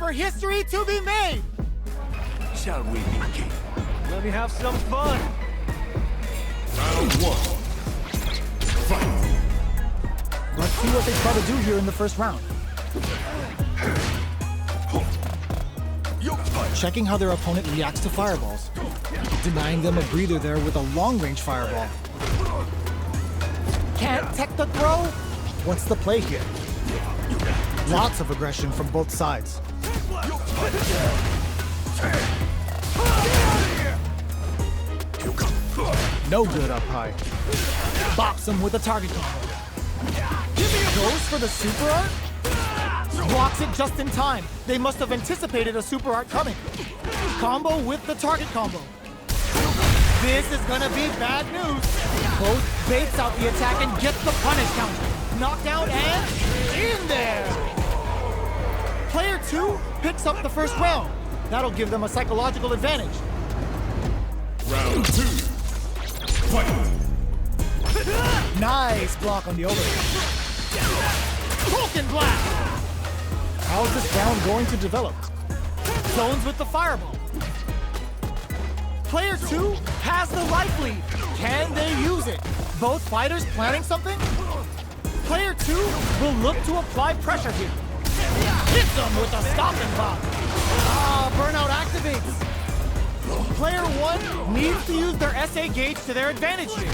for history to be made. Shall we begin? Let me have some fun. Round one. Fight. Let's see what they try to do here in the first round. Checking how their opponent reacts to fireballs. Denying them a breather there with a long-range fireball. Can't tech the throw? What's the play here? Lots of aggression from both sides. No good up high. Bops him with a target combo. Goes for the super art? Blocks it just in time. They must have anticipated a super art coming. Combo with the target combo. This is gonna be bad news. Both baits out the attack and gets the punish counter. Knockdown and in there. Player 2 picks up the first round. That'll give them a psychological advantage. Round 2. Fight. Nice block on the overhead. Vulcan blast! How's this round going to develop? Zones with the fireball. Player 2 has the life lead. Can they use it? Both fighters planning something? Player 2 will look to apply pressure here. Hits them with a stopping block. Burnout activates. Player 1 needs to use their SA gauge to their advantage here.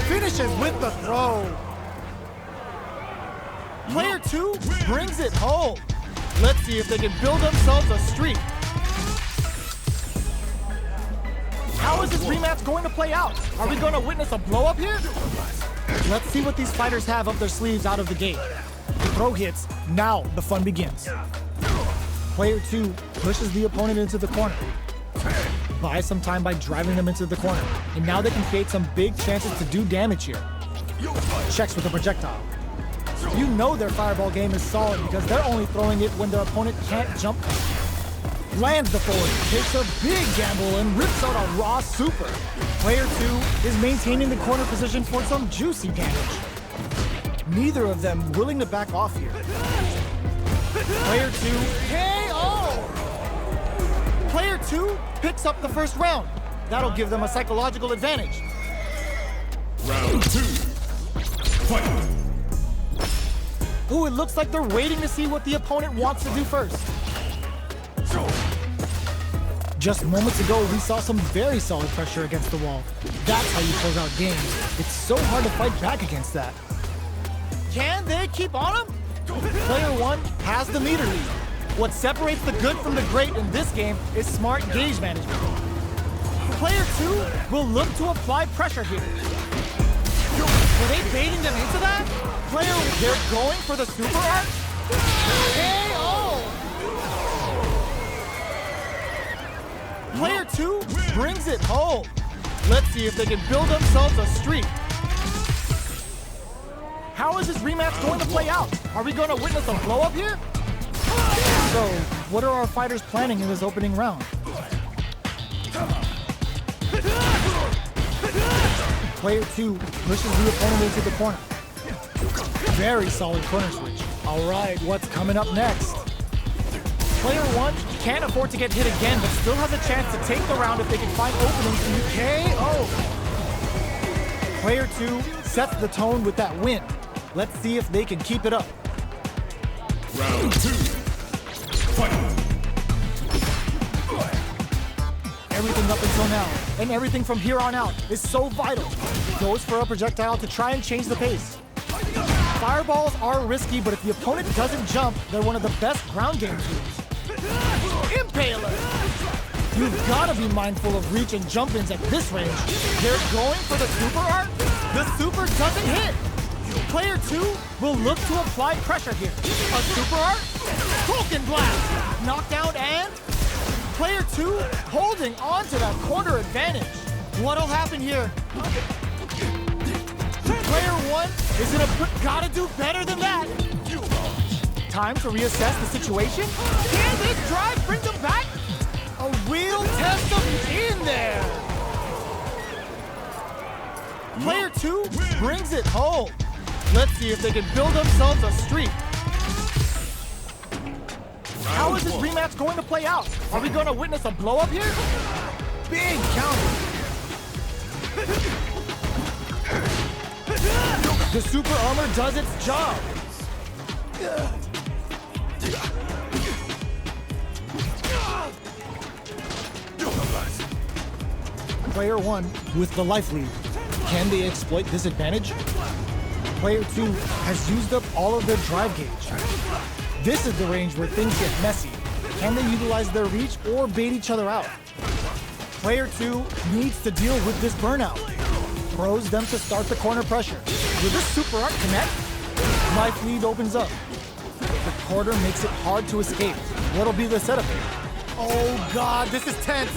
Finishes with the throw. Player 2 brings it home. Let's see if they can build themselves a streak. How is this rematch going to play out? Are we going to witness a blow-up here? Let's see what these fighters have up their sleeves out of the gate. The throw hits, now the fun begins. Player 2 pushes the opponent into the corner. Buys some time by driving them into the corner. And now they can create some big chances to do damage here. Checks with a projectile. You know their fireball game is solid because they're only throwing it when their opponent can't jump. Lands the forward, takes a big gamble and rips out a raw super. Player 2 is maintaining the corner position for some juicy damage. Neither of them willing to back off here. Player 2 KO! Player 2 picks up the first round. That'll give them a psychological advantage. Round 2. Fight. Ooh, it looks like they're waiting to see what the opponent wants to do first. Just moments ago, we saw some very solid pressure against the wall. That's how you close out games. It's so hard to fight back against that. Can they keep on him? Player 1 has the meter lead. What separates the good from the great in this game is smart gauge management. Player 2 will look to apply pressure here. Were they baiting them into that? Player, they're going for the super art? KO! Player 2 brings it home. Let's see if they can build themselves a streak. How is this rematch going to play out? Are we going to witness a blow-up here? So, what are our fighters planning in this opening round? Player 2 pushes the opponent into the corner. Very solid corner switch. All right, what's coming up next? Player 1 can't afford to get hit again, but still has a chance to take the round if they can find openings in the KO. Player 2 sets the tone with that win. Let's see if they can keep it up. Round 2. Fight. Everything up until now, and everything from here on out, is so vital. Goes for a projectile to try and change the pace. Fireballs are risky, but if the opponent doesn't jump, they're one of the best ground game tools. Impaler! You've got to be mindful of reach and jump-ins at this range. They're going for the super art. The super doesn't hit. Player 2 will look to apply pressure here. A super art? Vulcan blast! Knockdown and... Player 2 holding on to that corner advantage. What'll happen here? Player 1 is in a... Gotta do better than that. Time to reassess the situation. Can this drive bring them back? A real test of in there. Player 2 brings it home. Let's see if they can build themselves a streak. How is this rematch going to play out? Are we going to witness a blow up here? Big counter. The super armor does its job. Player 1 with the life lead. Can they exploit this advantage? Player 2 has used up all of their drive gauge. This is the range where things get messy. Can they utilize their reach or bait each other out? Player 2 needs to deal with this burnout. Throws them to start the corner pressure. Will this super art connect? Life lead opens up. The corner makes it hard to escape. What'll be the setup here? Oh god, this is tense.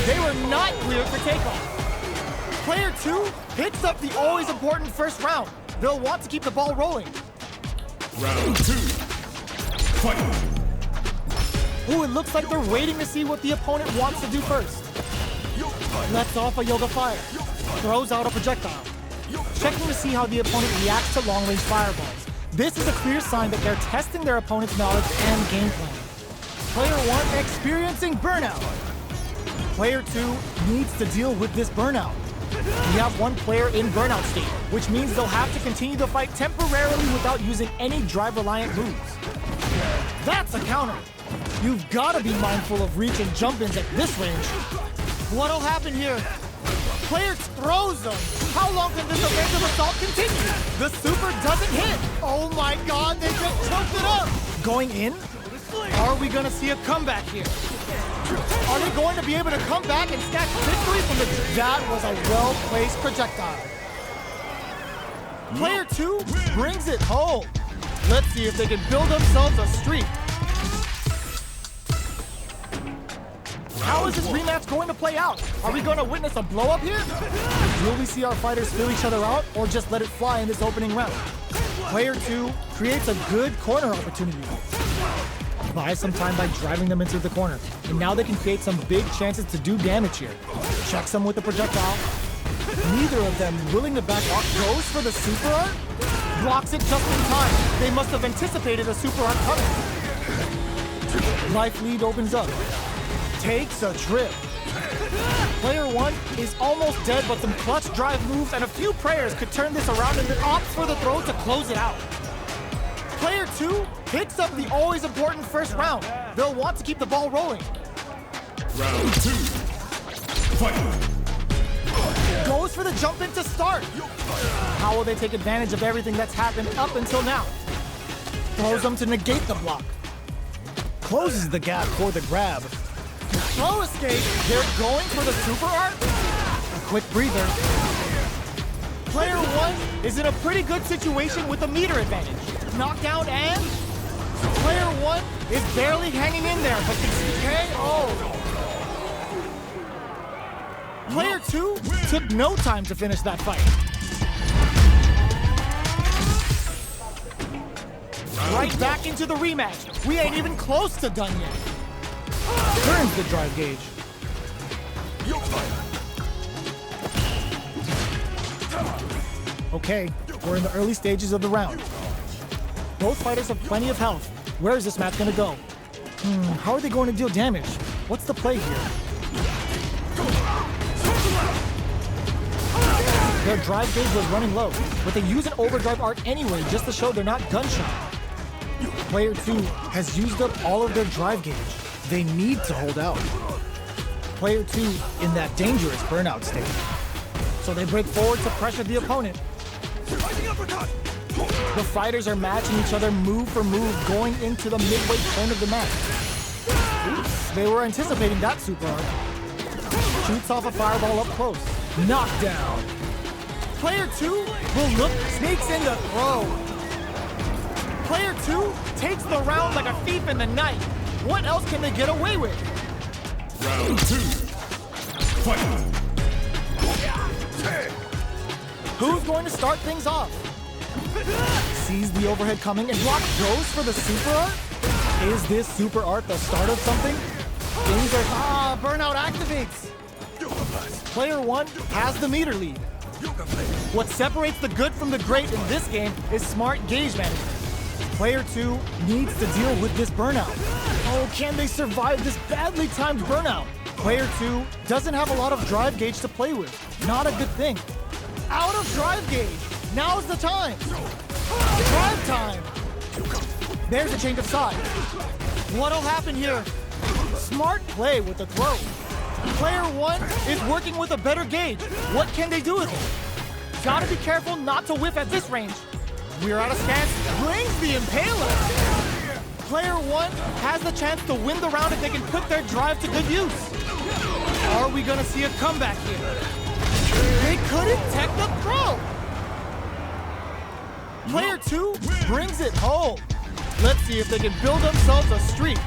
They were not cleared for takeoff. Player 2 picks up the always important first round. They'll want to keep the ball rolling. Round 2. Fight. Ooh, it looks like they're waiting to see what the opponent wants to do first. Lets off a Yoga Fire. Throws out a projectile. Checking to see how the opponent reacts to long-range fireballs. This is a clear sign that they're testing their opponent's knowledge and game plan. Player 1 experiencing burnout. Player 2 needs to deal with this burnout. We have one player in burnout state, which means they'll have to continue the fight temporarily without using any drive-reliant moves. That's a counter. You've got to be mindful of reach and jump-ins at this range. What'll happen here? Player throws them. How long can this offensive assault continue? The super doesn't hit. Oh my god, they just choked it up. Going in? Are we going to see a comeback here? Are they going to be able to come back and snatch victory from the... That was a well-placed projectile. Player 2 brings it home. Let's see if they can build themselves a streak. How is this rematch going to play out? Are we going to witness a blow-up here? Will we see our fighters fill each other out or just let it fly in this opening round? Player 2 creates a good corner opportunity. Buys some time by driving them into the corner. And now they can create some big chances to do damage here. Checks them with the projectile. Neither of them willing to back off. Goes for the super art. Blocks it just in time. They must have anticipated a super art coming. Life lead opens up. Takes a trip. Player 1 is almost dead, but some clutch drive moves and a few prayers could turn this around, and then opts for the throw to close it out. Player 2 picks up the always important first round. They'll want to keep the ball rolling. Round 2. Fight. Goes for the jump in to start. How will they take advantage of everything that's happened up until now? Throws them to negate the block. Closes the gap for the grab. Throw escape. They're going for the super art. A quick breather. Player 1 is in a pretty good situation with a meter advantage. Knockdown and player 1 is barely hanging in there, but can KO. Player 2 took no time to finish that fight. Right back into the rematch. We ain't even close to done yet. Turns the drive gauge. Okay, we're in the early stages of the round. Both fighters have plenty of health. Where is this match gonna go? How are they going to deal damage? What's the play here? Their drive gauge was running low, but they use an overdrive art anyway just to show they're not gun-shy. Player 2 has used up all of their drive gauge. They need to hold out. Player 2 in that dangerous burnout state. So they break forward to pressure the opponent. The fighters are matching each other move for move going into the midway point of the match. Oops, they were anticipating that super art. Shoots off a fireball up close. Knockdown. Player 2 will look, sneaks in the throw. Player 2 takes the round like a thief in the night. What else can they get away with? Round 2. Fight. Who's going to start things off? Sees the overhead coming and block goes for the super art? Is this super art the start of something? Things are... burnout activates! Player 1 has the meter lead. What separates the good from the great in this game is smart gauge management. Player 2 needs to deal with this burnout. Oh, can they survive this badly timed burnout? Player 2 doesn't have a lot of drive gauge to play with. Not a good thing. Out of drive gauge. Now's the time. Drive time. There's a change of side. What'll happen here? Smart play with the throw. Player 1 is working with a better gauge. What can they do with it? Gotta be careful not to whiff at this range. We're out of stance. Brings the Impaler. Player 1 has the chance to win the round if they can put their drive to good use. Are we gonna see a comeback here? They couldn't tech the throw. Player 2 brings it home. Let's see if they can build themselves a streak